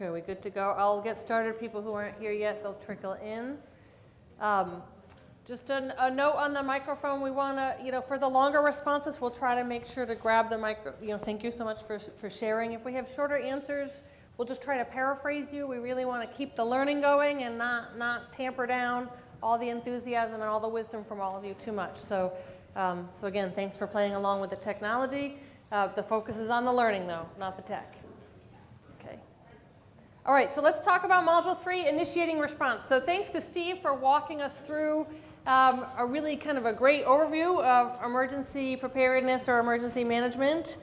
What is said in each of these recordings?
Okay, we good to go? I'll get started. People who aren't here yet, they'll trickle in. Just a note on the microphone. We want to, for the longer responses, we'll try to make sure to grab the mic. Thank you so much for sharing. If we have shorter answers, we'll just try to paraphrase you. We really want to keep the learning going and not tamper down all the enthusiasm and all the wisdom from all of you too much. So again, thanks for playing along with the technology. The focus is on the learning, though, not the tech. Okay. All right, so let's talk about Module 3, initiating response. So thanks to Steve for walking us through a really kind of a great overview of emergency preparedness or emergency management.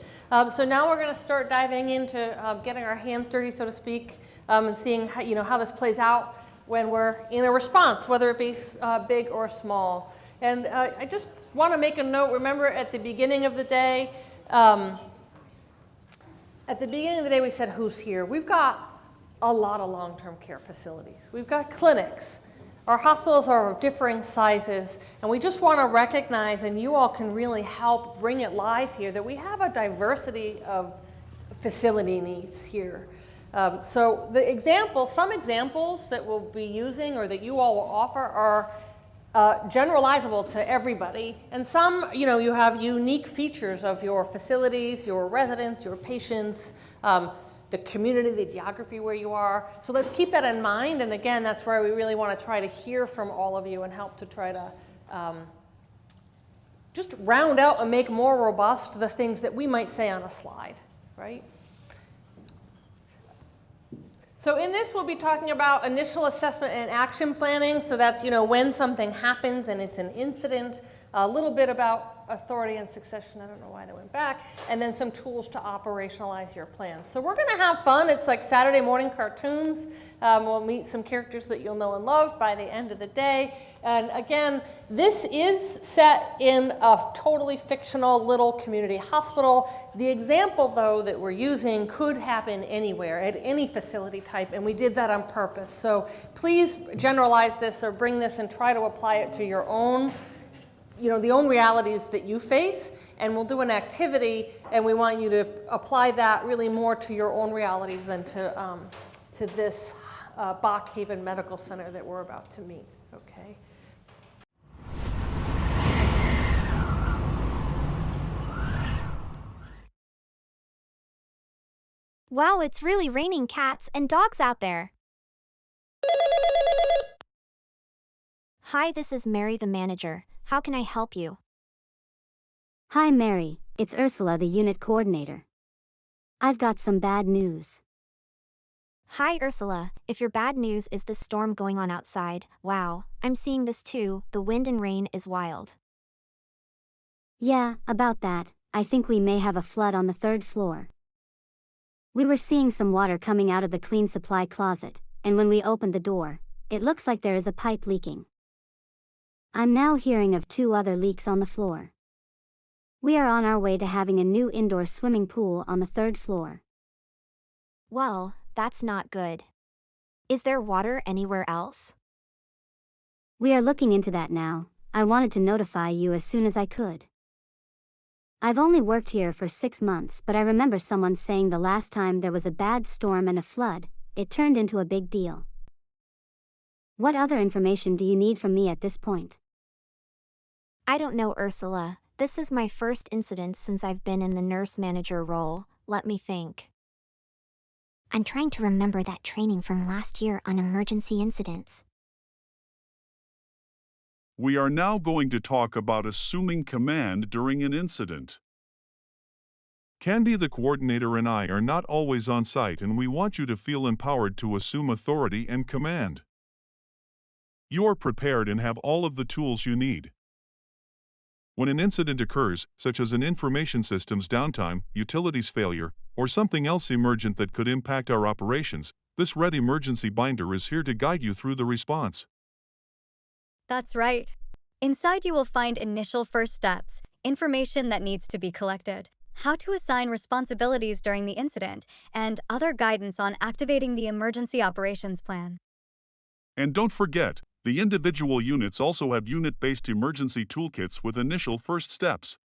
So now we're going to start diving into getting our hands dirty, so to speak, and seeing how this plays out when we're in a response, whether it be big or small. And I just want to make a note. Remember, at the beginning of the day, we said, who's here? We've got a lot of long-term care facilities. We've got clinics. Our hospitals are of differing sizes, and we just want to recognize, and you all can really help bring it live here, that we have a diversity of facility needs here. So some examples that we'll be using or that you all will offer are generalizable to everybody. And some, you have unique features of your facilities, your residents, your patients, the community, the geography where you are. So let's keep that in mind. And again, that's where we really want to try to hear from all of you and help to try to just round out and make more robust the things that we might say on a slide, right? So in this, we'll be talking about initial assessment and action planning. So that's, when something happens and it's an incident, a little bit about authority and succession. I don't know why they went back. And then some tools to operationalize your plans. So we're going to have fun. It's like Saturday morning cartoons. We'll meet some characters that you'll know and love by the end of the day. And again, this is set in a totally fictional little community hospital. The example, though, that we're using could happen anywhere, at any facility type, and we did that on purpose. So please generalize this or bring this and try to apply it to your own, the own realities that you face, and we'll do an activity, and we want you to apply that really more to your own realities than to this Bach Haven Medical Center that we're about to meet, okay? Wow, it's really raining cats and dogs out there. Hi, this is Mary, the manager. How can I help you? Hi, Mary. It's Ursula, the unit coordinator. I've got some bad news. Hi, Ursula. If your bad news is the storm going on outside, wow, I'm seeing this too. The wind and rain is wild. Yeah, about that. I think we may have a flood on the 3rd floor. We were seeing some water coming out of the clean supply closet, and when we opened the door, it looks like there is a pipe leaking. I'm now hearing of 2 other leaks on the floor. We are on our way to having a new indoor swimming pool on the 3rd floor. Well, that's not good. Is there water anywhere else? We are looking into that now. I wanted to notify you as soon as I could. I've only worked here for 6 months, but I remember someone saying the last time there was a bad storm and a flood, it turned into a big deal. What other information do you need from me at this point? I don't know, Ursula. This is my first incident since I've been in the nurse manager role. Let me think. I'm trying to remember that training from last year on emergency incidents. We are now going to talk about assuming command during an incident. Candy, the coordinator, and I are not always on site, and we want you to feel empowered to assume authority and command. You are prepared and have all of the tools you need. When an incident occurs, such as an information system's downtime, utilities failure, or something else emergent that could impact our operations, this red emergency binder is here to guide you through the response. That's right. Inside you will find initial first steps, information that needs to be collected, how to assign responsibilities during the incident, and other guidance on activating the emergency operations plan. And don't forget, the individual units also have unit-based emergency toolkits with initial first steps.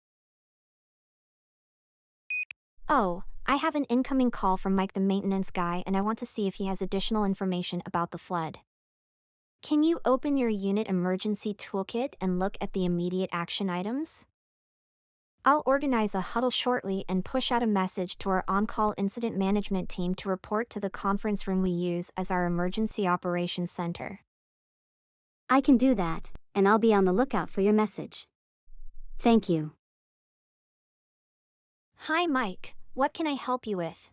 Oh, I have an incoming call from Mike, the maintenance guy, and I want to see if he has additional information about the flood. Can you open your unit emergency toolkit and look at the immediate action items? I'll organize a huddle shortly and push out a message to our on-call incident management team to report to the conference room we use as our emergency operations center. I can do that, and I'll be on the lookout for your message. Thank you. Hi, Mike. What can I help you with?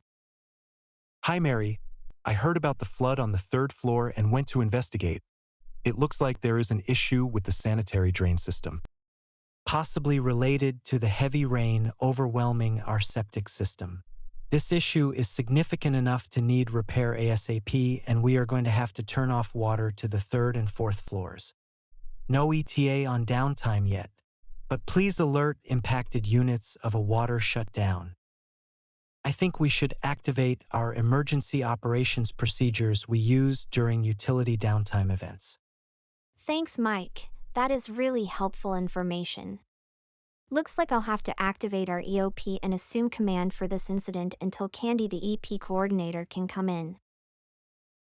Hi, Mary. I heard about the flood on the 3rd floor and went to investigate. It looks like there is an issue with the sanitary drain system, possibly related to the heavy rain overwhelming our septic system. This issue is significant enough to need repair ASAP, and we are going to have to turn off water to the 3rd and 4th floors. No ETA on downtime yet, but please alert impacted units of a water shutdown. I think we should activate our emergency operations procedures we use during utility downtime events. Thanks, Mike. That is really helpful information. Looks like I'll have to activate our EOP and assume command for this incident until Candy, the EP coordinator, can come in.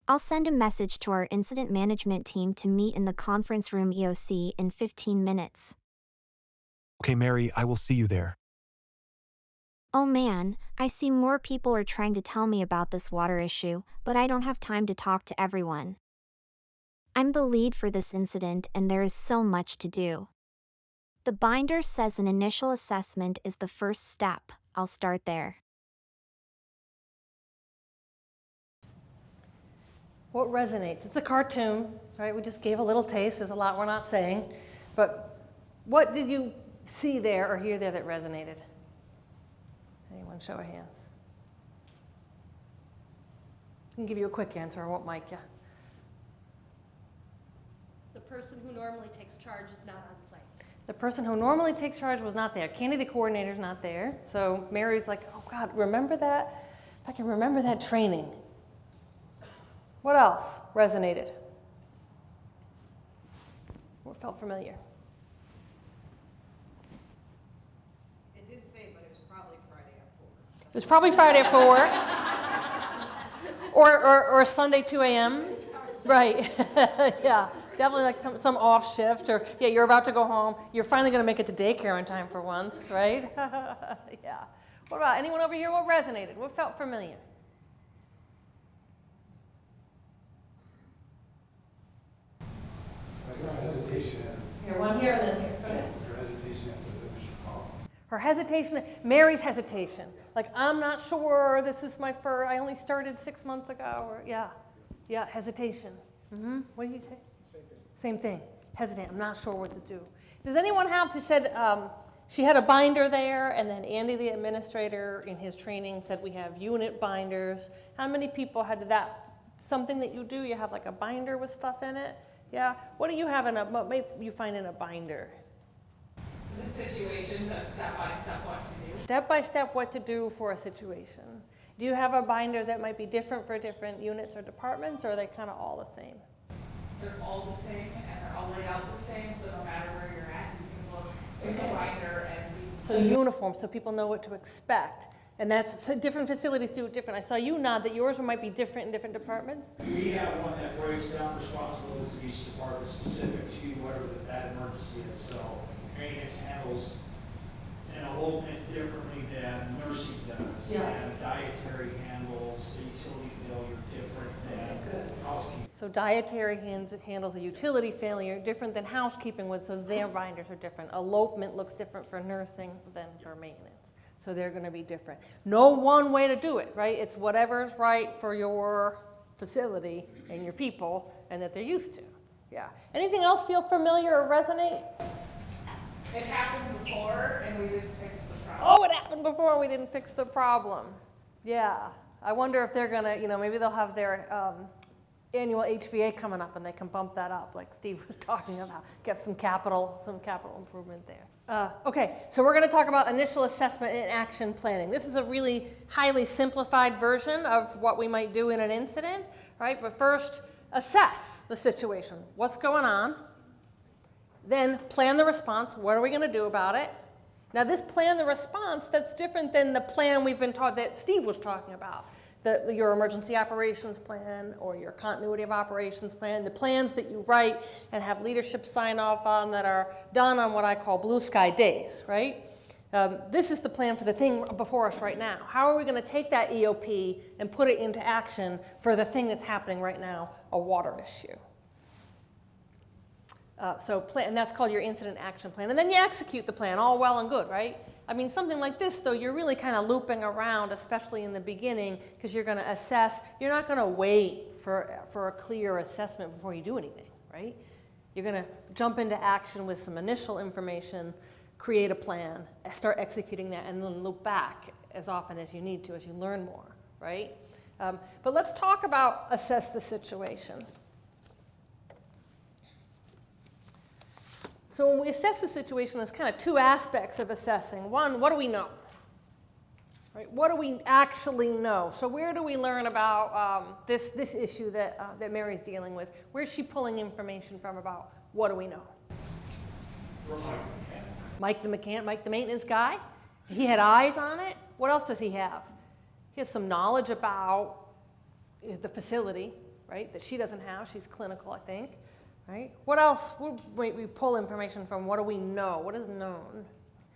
I'll send a message to our incident management team to meet in the conference room EOC in 15 minutes. Okay, Mary, I will see you there. Oh man, I see more people are trying to tell me about this water issue, but I don't have time to talk to everyone. I'm the lead for this incident and there is so much to do. The binder says an initial assessment is the first step. I'll start there. What resonates? It's a cartoon, right? We just gave a little taste. There's a lot we're not saying. But what did you see there or hear there that resonated? Anyone show of hands? I can give you a quick answer. I won't mic you. The person who normally takes charge is not on site. The person who normally takes charge was not there. Candy, the coordinator's not there. So Mary's like, oh God, remember that? If I can remember that training. What else resonated? What felt familiar? It didn't say, but it was probably Friday at 4. It was probably Friday at 4. or Sunday 2 a.m. Right. Yeah. Definitely like some off shift, or yeah, you're about to go home. You're finally going to make it to daycare in time for once, right? Yeah. What about anyone over here? What resonated? What felt familiar? Here, one here, and then here. Go ahead. Her hesitation, Mary's hesitation. Like, I'm not sure, this is my first, I only started 6 months ago, or yeah, hesitation. What did you say? Same thing. Hesitant. I'm not sure what to do. Does anyone have? She said she had a binder there, and then Andy, the administrator, in his training said we have unit binders. How many people had that? Something that you do? You have like a binder with stuff in it? Yeah. What do you have what may you find in a binder? The situation, the step-by-step what to do. Step-by-step what to do for a situation. Do you have a binder that might be different for different units or departments, or are they kind of all the same? They're all the same, and they're all laid out the same, so no matter where you're at, you can look in the binder and read. So uniform, so people know what to expect. And that's, so different facilities do it different. I saw you nod that yours might be different in different departments. We have one that breaks down responsibilities of each department specific to whatever that emergency is. So maintenance handles in a little bit differently than nursing does. Yeah. And dietary handles a utility failure different than housekeeping. So dietary handles a utility failure different than housekeeping would, so their binders are different. Elopement looks different for nursing than for maintenance. So they're going to be different. No one way to do it, right? It's whatever's right for your facility and your people and that they're used to. Yeah. Anything else feel familiar or resonate? It happened before, and we didn't fix the problem. Oh, it happened before and we didn't fix the problem. Yeah. I wonder if they're going to, maybe they'll have their annual HVA coming up and they can bump that up like Steve was talking about. Get some capital improvement there. Okay, so we're going to talk about initial assessment and action planning. This is a really highly simplified version of what we might do in an incident, right? But first, assess the situation. What's going on? Then plan the response. What are we going to do about it? Now this plan the response, that's different than the plan we've been taught that Steve was talking about. Your emergency operations plan or your continuity of operations plan, the plans that you write and have leadership sign off on that are done on what I call blue sky days, right? This is the plan for the thing before us right now. How are we going to take that EOP and put it into action for the thing that's happening right now, a water issue? And that's called your incident action plan. And then you execute the plan, all well and good, right? I mean, something like this, though, you're really kind of looping around, especially in the beginning, because you're going to assess. You're not going to wait for a clear assessment before you do anything, right? You're going to jump into action with some initial information, create a plan, start executing that, and then loop back as often as you need to as you learn more, right? But let's talk about assess the situation. So when we assess the situation, there's kind of two aspects of assessing. One, what do we know? Right? What do we actually know? So where do we learn about this issue that Mary's dealing with? Where's she pulling information from about what do we know? From Mike the mechanic, Mike the maintenance guy. He had eyes on it. What else does he have? He has some knowledge about the facility, right, that she doesn't have. She's clinical, I think. Right? What else? We pull information from. What do we know? What is known?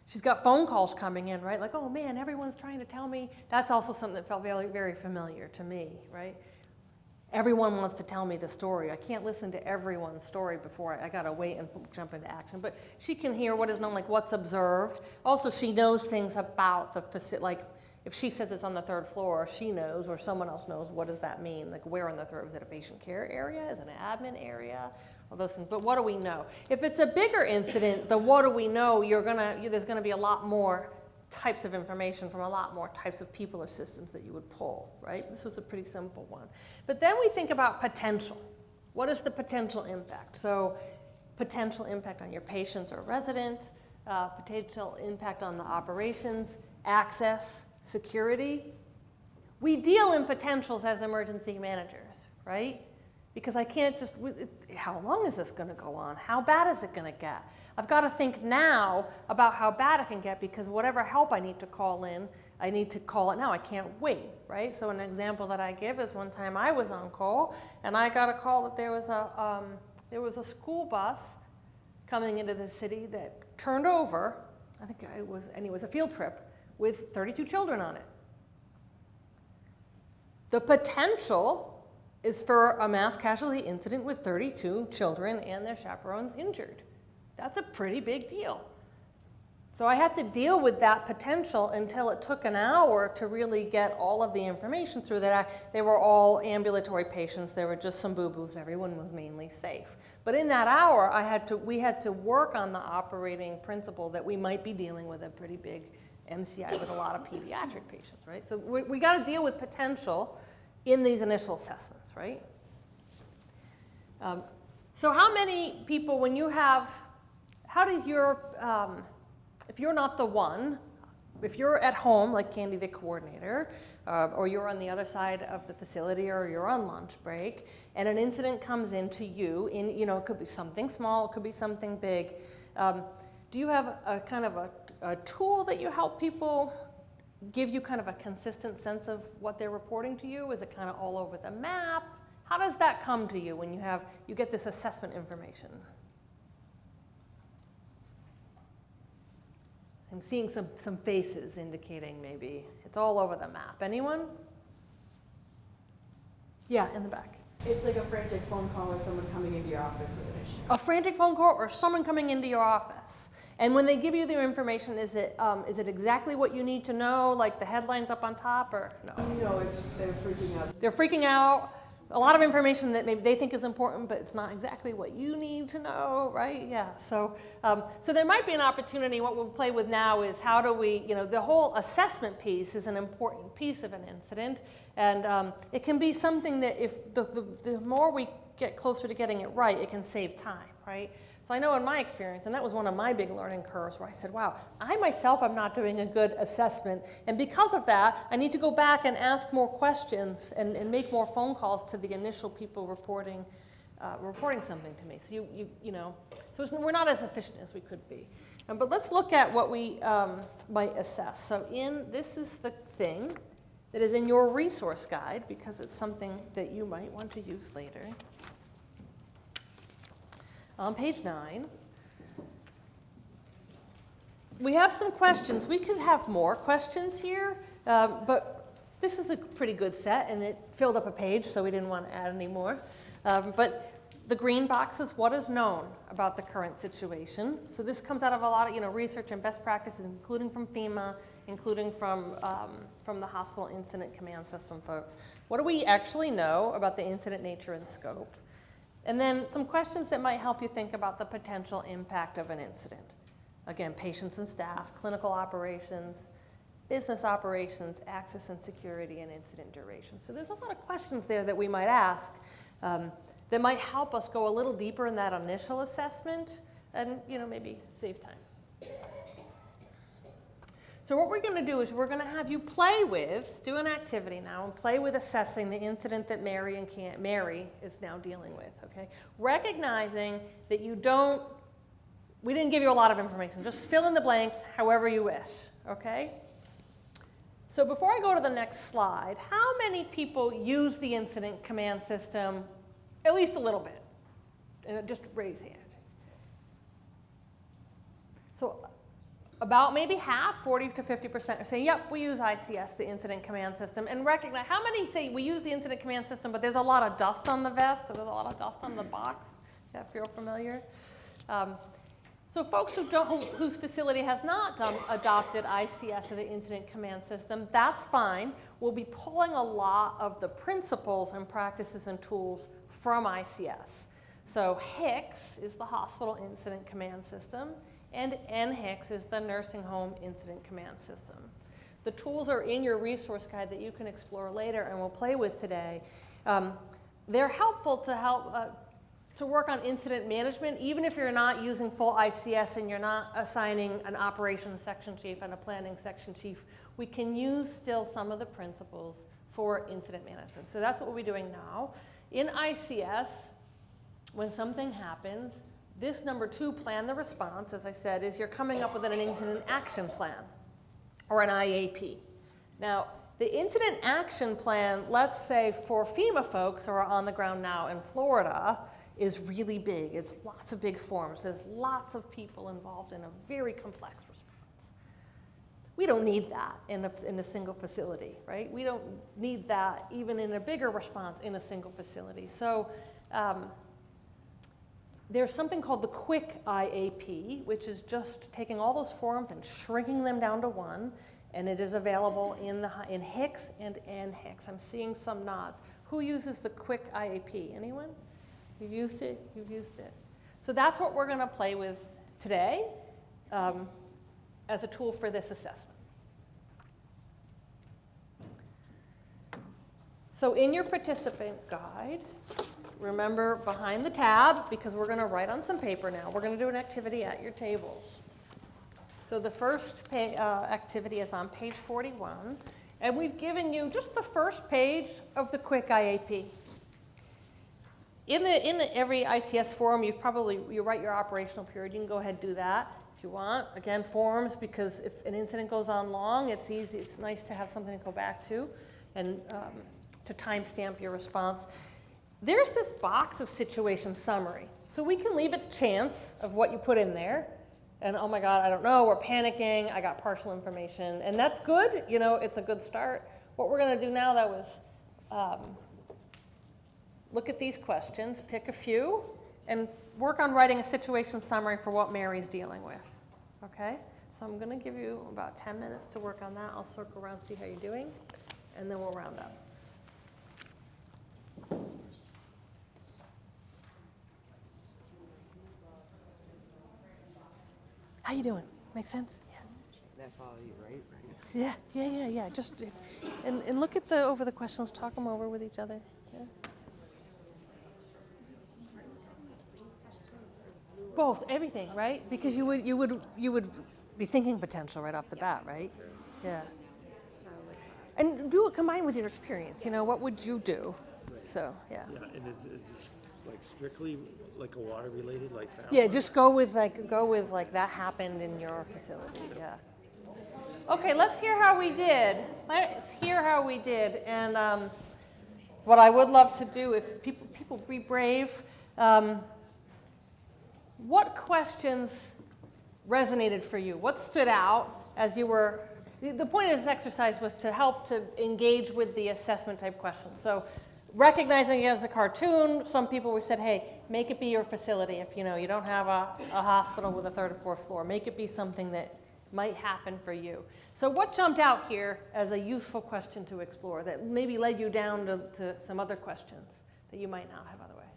She's got phone calls coming in, right? Like, oh man, everyone's trying to tell me. That's also something that felt very, very familiar to me, right? Everyone wants to tell me the story. I can't listen to everyone's story before I gotta wait and jump into action. But she can hear what is known, like what's observed. Also, she knows things about the facility, like if she says it's on the third floor, she knows, or someone else knows, what does that mean? Like where on the third, is it a patient care area? Is it an admin area? All those things, but what do we know? If it's a bigger incident, the what do we know, there's gonna be a lot more types of information from a lot more types of people or systems that you would pull, right? This was a pretty simple one. But then we think about potential. What is the potential impact? So potential impact on your patients or resident, potential impact on the operations, access, security. We deal in potentials as emergency managers, right? Because I can't just, how long is this going to go on? How bad is it going to get? I've got to think now about how bad it can get, because whatever help I need to call in, I need to call it now. I can't wait, right? So an example that I give is one time I was on call, and I got a call that there was a school bus coming into the city that turned over, I think it was a field trip with 32 children on it. The potential is for a mass casualty incident with 32 children and their chaperones injured. That's a pretty big deal. So I had to deal with that potential until it took an hour to really get all of the information through that. They were all ambulatory patients. There were just some boo-boos. Everyone was mainly safe. But in that hour, we had to work on the operating principle that we might be dealing with a pretty big MCI with a lot of pediatric patients, right? So we got to deal with potential in these initial assessments, right? So how many people, when you have, how does your, if you're not the one, if you're at home, like Candy the coordinator, or you're on the other side of the facility, or you're on lunch break, and an incident comes into you, it could be something small, it could be something big, do you have a kind of a tool that you help people give you kind of a consistent sense of what they're reporting to you? Is it kind of all over the map? How does that come to you when you get this assessment information? I'm seeing some faces indicating maybe it's all over the map. Anyone? Yeah, in the back. It's like a frantic phone call or someone coming into your office with an issue. A frantic phone call or someone coming into your office. And when they give you their information, is it exactly what you need to know, like the headlines up on top, or no? No, they're freaking out. They're freaking out. A lot of information that maybe they think is important, but it's not exactly what you need to know, right? Yeah. So there might be an opportunity. What we'll play with now is how do we, the whole assessment piece is an important piece of an incident, and it can be something that if the more we get closer to getting it right, it can save time, right? So I know in my experience, and that was one of my big learning curves where I said, wow, I myself am not doing a good assessment. And because of that, I need to go back and ask more questions and make more phone calls to the initial people reporting something to me. So so we're not as efficient as we could be. But let's look at what we might assess. So this is the thing that is in your resource guide, because it's something that you might want to use later. On page 9, we have some questions. We could have more questions here, but this is a pretty good set, and it filled up a page, so we didn't want to add any more. But the green box is what is known about the current situation. So this comes out of a lot of research and best practices, including from FEMA, including from the Hospital Incident Command System folks. What do we actually know about the incident nature and scope? And then some questions that might help you think about the potential impact of an incident. Again, patients and staff, clinical operations, business operations, access and security, and incident duration. So there's a lot of questions there that we might ask that might help us go a little deeper in that initial assessment and maybe save time. So what we're going to do is we're going to have you do an activity now and play with assessing the incident that Mary is now dealing with, okay? Recognizing that we didn't give you a lot of information. Just fill in the blanks however you wish, okay? So before I go to the next slide, how many people use the incident command system at least a little bit? And just raise hand. So about maybe half, 40 to 50% are saying, yep, we use ICS, the incident command system, and recognize, how many say we use the incident command system, but there's a lot of dust on the vest, or there's a lot of dust on the box? Yeah, feel familiar? So folks whose facility has not adopted ICS or the incident command system, that's fine. We'll be pulling a lot of the principles and practices and tools from ICS. So HICS is the Hospital Incident Command System, and NHICS is the Nursing Home Incident Command System. The tools are in your resource guide that you can explore later and we'll play with today. They're helpful to work on incident management, even if you're not using full ICS and you're not assigning an operations section chief and a planning section chief. We can use still some of the principles for incident management. So that's what we'll be doing now. In ICS, when something happens, this number 2, plan the response, as I said, is you're coming up with an incident action plan, or an IAP. Now, the incident action plan, let's say for FEMA folks who are on the ground now in Florida, is really big. It's lots of big forms. There's lots of people involved in a very complex response. We don't need that in a single facility, right? We don't need that even in a bigger response in a single facility. So there's something called the quick IAP, which is just taking all those forms and shrinking them down to one, and it is available in HICS and NHICS. I'm seeing some nods. Who uses the quick IAP? Anyone? You've used it? You've used it. So that's what we're going to play with today as a tool for this assessment. So in your participant guide, remember behind the tab, because we're going to write on some paper now, we're going to do an activity at your tables. So the first activity is on page 41, and we've given you just the first page of the quick IAP. In every ICS forum, you write your operational period. You can go ahead and do that if you want. Again, forums, because if an incident goes on long, it's easy. It's nice to have something to go back to and to timestamp your response. There's this box of situation summary. So we can leave it to chance of what you put in there. And oh my God, I don't know, we're panicking, I got partial information. And that's good, it's a good start. What we're gonna do now though is look at these questions, pick a few, and work on writing a situation summary for what Mary's dealing with, okay? So I'm gonna give you about 10 minutes to work on that. I'll circle around, see how you're doing, and then we'll round up. How you doing? Make sense? Yeah. That's all you write, Yeah. right? Yeah. Just and look at over the questions. Talk them over with each other. Yeah. Both, everything, right? Because you would be thinking potential right off the bat, right? Yeah. And do it combined with your experience. What would you do? So yeah. Yeah, and is this like strictly like a water related like that? Yeah, just go with like that happened in your facility, yeah. Okay, let's hear how we did. Let's hear how we did. And what I would love to do, if people be brave, what questions resonated for you? What stood out as you were, the point of this exercise was to help to engage with the assessment type questions. So recognizing it as a cartoon, some people said, hey, make it be your facility. If you don't have a hospital with a 3rd or 4th floor, make it be something that might happen for you. So what jumped out here as a useful question to explore that maybe led you down to some other questions that you might not have otherwise?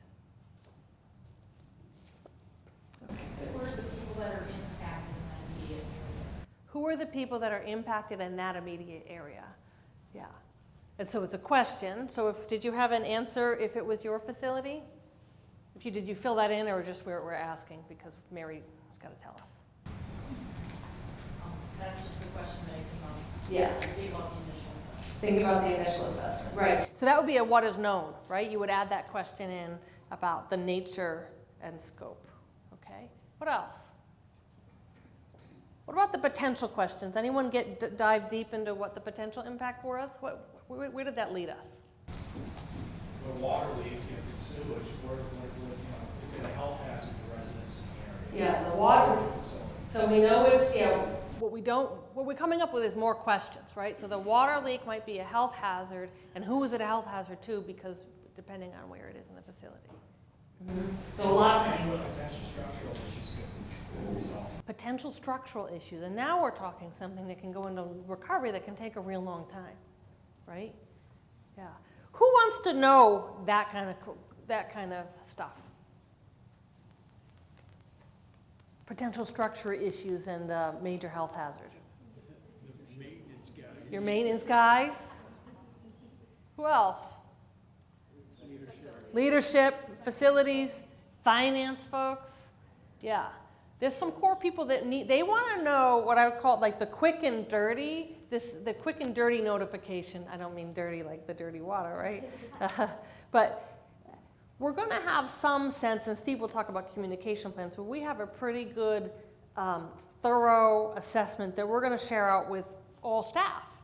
Who are the people that are impacted in that immediate area? Who are the people that are impacted in that immediate area? Yeah. And so it's a question. So did you have an answer if it was your facility? Did you fill that in, or just we're asking because Mary's got to tell us? That's just the question that came up. Yeah. Think about the initial assessment. Thinking about the initial assessment. Right. So that would be a what is known, right? You would add that question in about the nature and scope. Okay. What else? What about the potential questions? Anyone dive deep into what the potential impact was? Where did that lead us? The water leak, if it's sewage, is it a health hazard to residents in the area? Yeah, the water. So we know it's, what we're coming up with is more questions, right? So the water leak might be a health hazard, and who is it a health hazard to? Because depending on where it is in the facility. So a lot of potential structural issues could resolve. Potential structural issues, and now we're talking something that can go into recovery that can take a real long time, right? Yeah. Who wants to know that kind of stuff? Potential structural issues and major health hazard. The maintenance guys. Your maintenance guys. Who else? Leadership, facilities, finance folks. Yeah. There's some core people that they want to know what I would call like the quick and dirty, the quick and dirty notification. I don't mean dirty like the dirty water, right? But we're going to have some sense, and Steve will talk about communication plans, where we have a pretty good, thorough assessment that we're going to share out with all staff.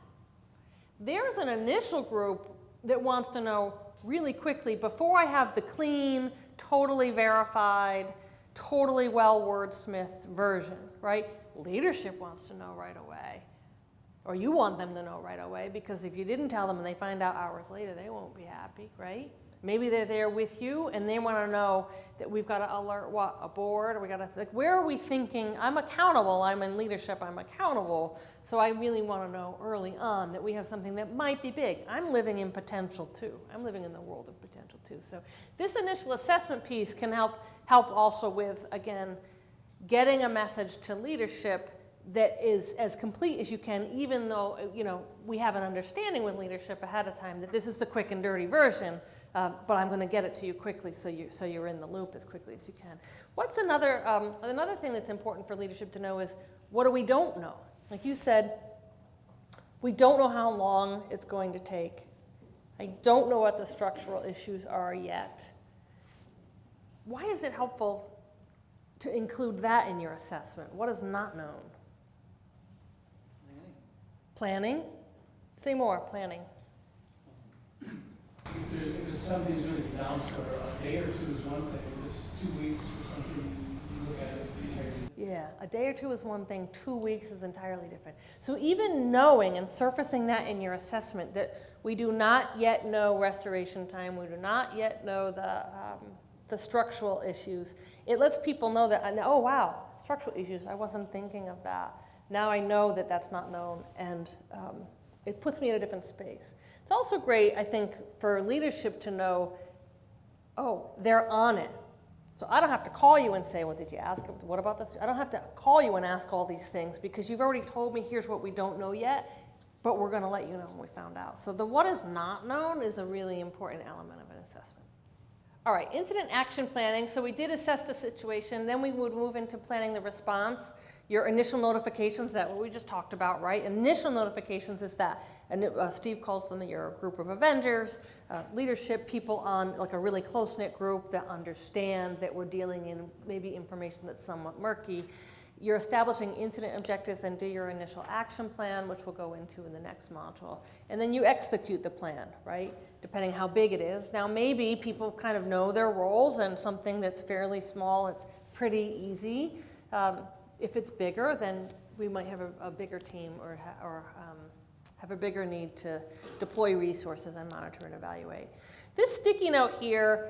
There's an initial group that wants to know really quickly, before I have the clean, totally verified, totally well wordsmithed version, right? Leadership wants to know right away, or you want them to know right away, because if you didn't tell them and they find out hours later, they won't be happy, right? Maybe they're there with you and they want to know that we've got to alert a board, or we got to, like, where are we thinking? I'm accountable, I'm in leadership, I'm accountable, so I really want to know early on that we have something that might be big. I'm living in potential too. I'm living in the world of potential too. So this initial assessment piece can help also with, again, getting a message to leadership that is as complete as you can, even though we have an understanding with leadership ahead of time that this is the quick and dirty version. But I'm going to get it to you quickly so you're in the loop as quickly as you can. What's another thing that's important for leadership to know is, what do we don't know? Like you said, we don't know how long it's going to take. I don't know what the structural issues are yet. Why is it helpful to include that in your assessment? What is not known? Planning? Say more, planning. If something's really down for a day or two is one thing, if it's 2 weeks or something, you look at it. Yeah, a day or two is one thing, 2 weeks is entirely different. So even knowing and surfacing that in your assessment, that we do not yet know restoration time, we do not yet know the structural issues, it lets people know that, oh wow, structural issues, I wasn't thinking of that. Now I know that that's not known, and it puts me in a different space. It's also great, I think, for leadership to know, oh, they're on it. So I don't have to call you and say, well, did you ask him? What about this? I don't have to call you and ask all these things, because you've already told me here's what we don't know yet, but we're going to let you know when we found out. So the what is not known is a really important element of an assessment. All right, incident action planning. So we did assess the situation, then we would move into planning the response. Your initial notifications, that what we just talked about, right? Initial notifications is that, and Steve calls them your group of Avengers, leadership, people on like a really close-knit group that understand that we're dealing in maybe information that's somewhat murky. You're establishing incident objectives and do your initial action plan, which we'll go into in the next module. And then you execute the plan, right? Depending how big it is. Now maybe people kind of know their roles, and something that's fairly small, it's pretty easy. If it's bigger, then we might have a bigger team or have a bigger need to deploy resources and monitor and evaluate. This sticky note here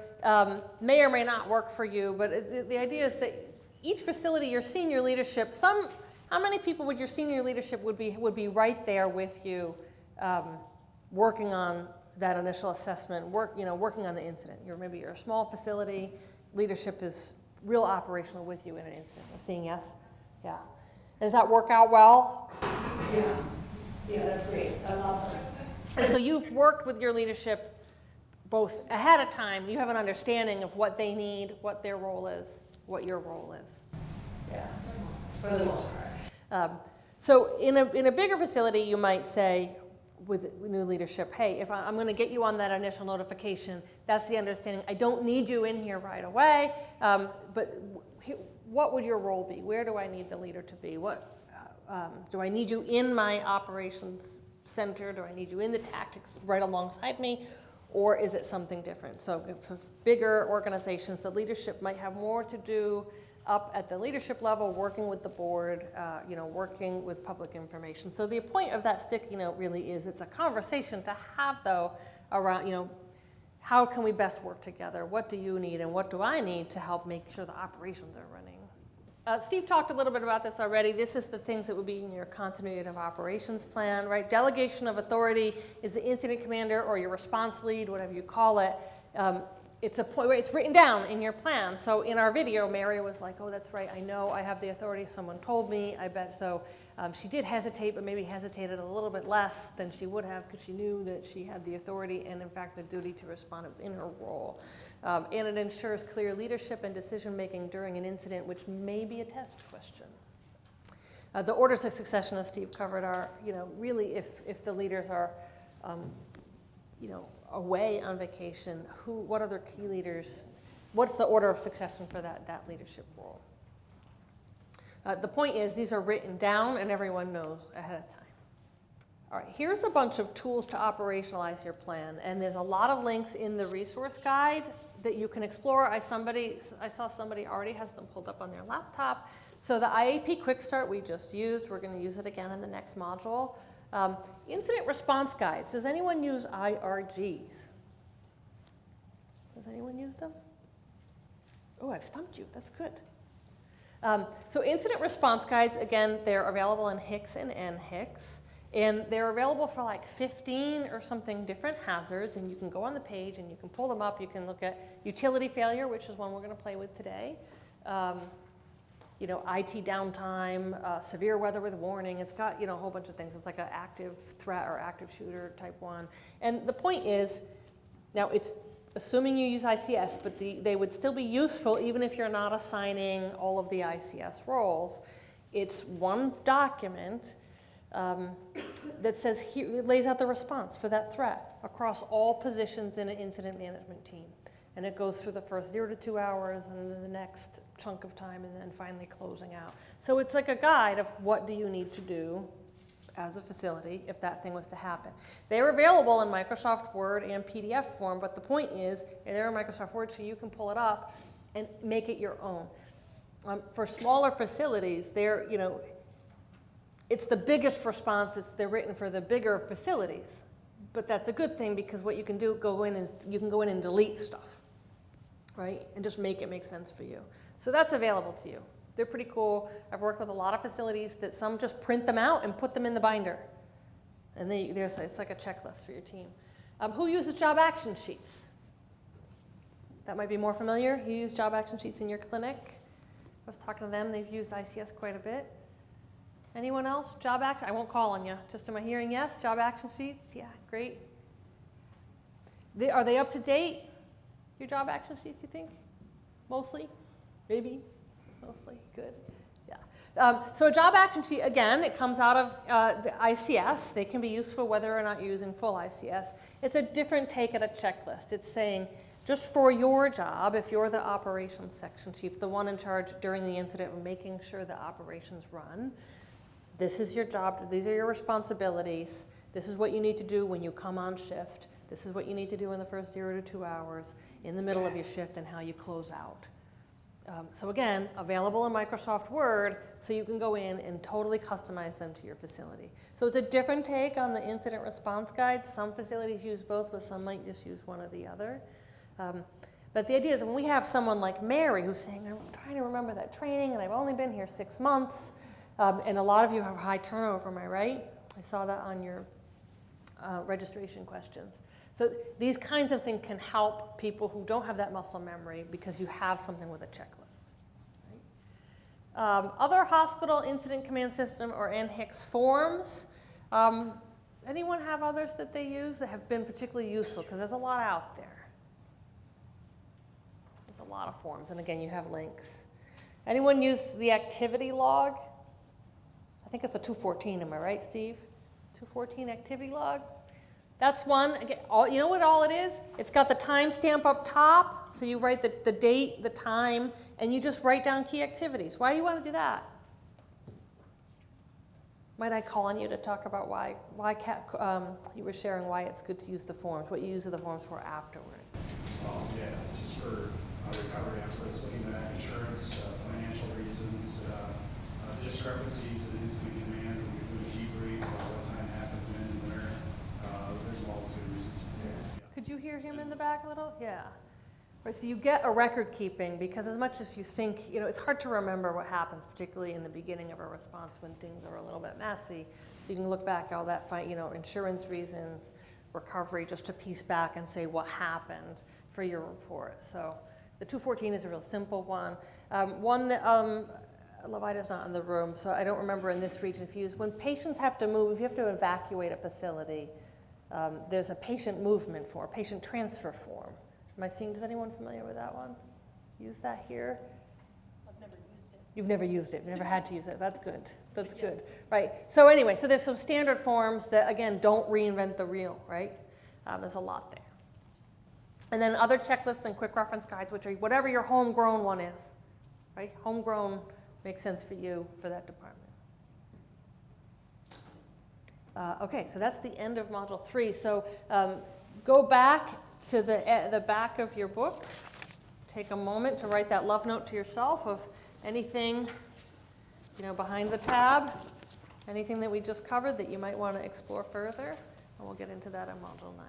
may or may not work for you, but the idea is that each facility, your senior leadership, how many people would your senior leadership would be right there with you, working on that initial assessment, working on the incident. Maybe you're a small facility, leadership is real operational with you in an incident. I'm seeing yes, yeah. And does that work out well? Yeah, that's great. That's awesome. And so you've worked with your leadership both ahead of time. You have an understanding of what they need, what their role is, what your role is. Yeah, for the most part. So in a bigger facility, you might say with new leadership, hey, if I'm going to get you on that initial notification, that's the understanding. I don't need you in here right away, but what would your role be? Where do I need the leader to be? Do I need you in my operations center? Do I need you in the tactics right alongside me? Or is it something different? So for bigger organizations, the leadership might have more to do up at the leadership level, working with the board, working with public information. So the point of that sticky note really is it's a conversation to have, though, around, how can we best work together? What do you need and what do I need to help make sure the operations are running? Steve talked a little bit about this already. This is the things that would be in your continuity of operations plan, right? Delegation of authority is the incident commander or your response lead, whatever you call it. It's a point where it's written down in your plan. So in our video, Mary was like, oh, that's right, I know I have the authority, someone told me, I bet. So she did hesitate, but maybe hesitated a little bit less than she would have because she knew that she had the authority and, in fact, the duty to respond. It was in her role. And it ensures clear leadership and decision-making during an incident, which may be a test question. The orders of succession, as Steve covered, are, really if the leaders are, away on vacation, what other key leaders, what's the order of succession for that leadership role? The point is these are written down and everyone knows ahead of time. All right, here's a bunch of tools to operationalize your plan, and there's a lot of links in the resource guide that you can explore. I saw somebody already has them pulled up on their laptop. So the IAP Quick Start we just used, we're going to use it again in the next module. Incident response guides. Does anyone use IRGs? Does anyone use them? Oh, I've stumped you. That's good. So incident response guides, again, they're available in HICS and NHICS. And they're available for like 15 or something different hazards. And you can go on the page and you can pull them up. You can look at utility failure, which is one we're going to play with today. IT downtime, severe weather with warning. It's got, a whole bunch of things. It's like an active threat or active shooter type one. And the point is, now it's assuming you use ICS, but they would still be useful even if you're not assigning all of the ICS roles. It's one document that says, here, it lays out the response for that threat across all positions in an incident management team. And it goes through the first 0 to 2 hours and then the next chunk of time and then finally closing out. So it's like a guide of what do you need to do as a facility if that thing was to happen. They're available in Microsoft Word and PDF form, but the point is they're in Microsoft Word so you can pull it up and make it your own. For smaller facilities, it's the biggest response. They're written for the bigger facilities, but that's a good thing because what you can do, you can go in and delete stuff, right? And just make it make sense for you. So that's available to you. They're pretty cool. I've worked with a lot of facilities that some just print them out and put them in the binder. And it's like a checklist for your team. Who uses job action sheets? That might be more familiar. You use job action sheets in your clinic. I was talking to them. They've used ICS quite a bit. Anyone else? Job action? I won't call on you. Just am I hearing yes? Job action sheets? Yeah, great. Are they up to date? Your job action sheets, you think? Mostly? Maybe? Mostly? Good. Yeah. So a job action sheet, again, it comes out of the ICS. They can be useful whether or not you're using full ICS. It's a different take at a checklist. It's saying, just for your job, if you're the operations section chief, the one in charge during the incident of making sure the operations run, this is your job, these are your responsibilities, this is what you need to do when you come on shift, this is what you need to do in the first 0 to 2 hours, in the middle of your shift, and how you close out. So again, available in Microsoft Word, so you can go in and totally customize them to your facility. So it's a different take on the incident response guide. Some facilities use both, but some might just use one or the other. But the idea is when we have someone like Mary who's saying, I'm trying to remember that training and I've only been here 6 months, and a lot of you have high turnover, am I right? I saw that on your registration questions. So these kinds of things can help people who don't have that muscle memory because you have something with a checklist. Right? Other hospital incident command system or NHICS forms. Anyone have others that they use that have been particularly useful? Because there's a lot out there. There's a lot of forms, and again, you have links. Anyone use the activity log? I think it's the 214, am I right, Steve? 214 activity log? That's one. Again, you know what all it is? It's got the timestamp up top, so you write the date, the time, and you just write down key activities. Why do you want to do that? Might I call on you to talk about why you were sharing why it's good to use the forms, what you use the forms for afterwards? Oh, yeah, just for recovery efforts, looking at insurance, financial reasons, discrepancies in incident command, we do a debrief about what time happened, when and where. There's a multitude of reasons. Yeah. Could you hear him in the back a little? Yeah. Right, so you get a record keeping because as much as you think, it's hard to remember what happens, particularly in the beginning of a response when things are a little bit messy. So you can look back at all that, insurance reasons, recovery, just to piece back and say what happened for your report. So the 214 is a real simple one. One that Levita's not in the room, so I don't remember in this region if you use. When patients have to move, if you have to evacuate a facility, there's a patient movement form, patient transfer form. Am I seeing, is anyone familiar with that one? Use that here? I've never used it. You've never used it, you've never had to use it. That's good, that's good. Right, so anyway, so there's some standard forms that, again, don't reinvent the wheel, right? There's a lot there. And then other checklists and quick reference guides, which are whatever your homegrown one is, right? Homegrown makes sense for you, for that department. Okay, so that's the end of Module 3. So go back to the back of your book. Take a moment to write that love note to yourself of anything, behind the tab, anything that we just covered that you might want to explore further, and we'll get into that in Module 9.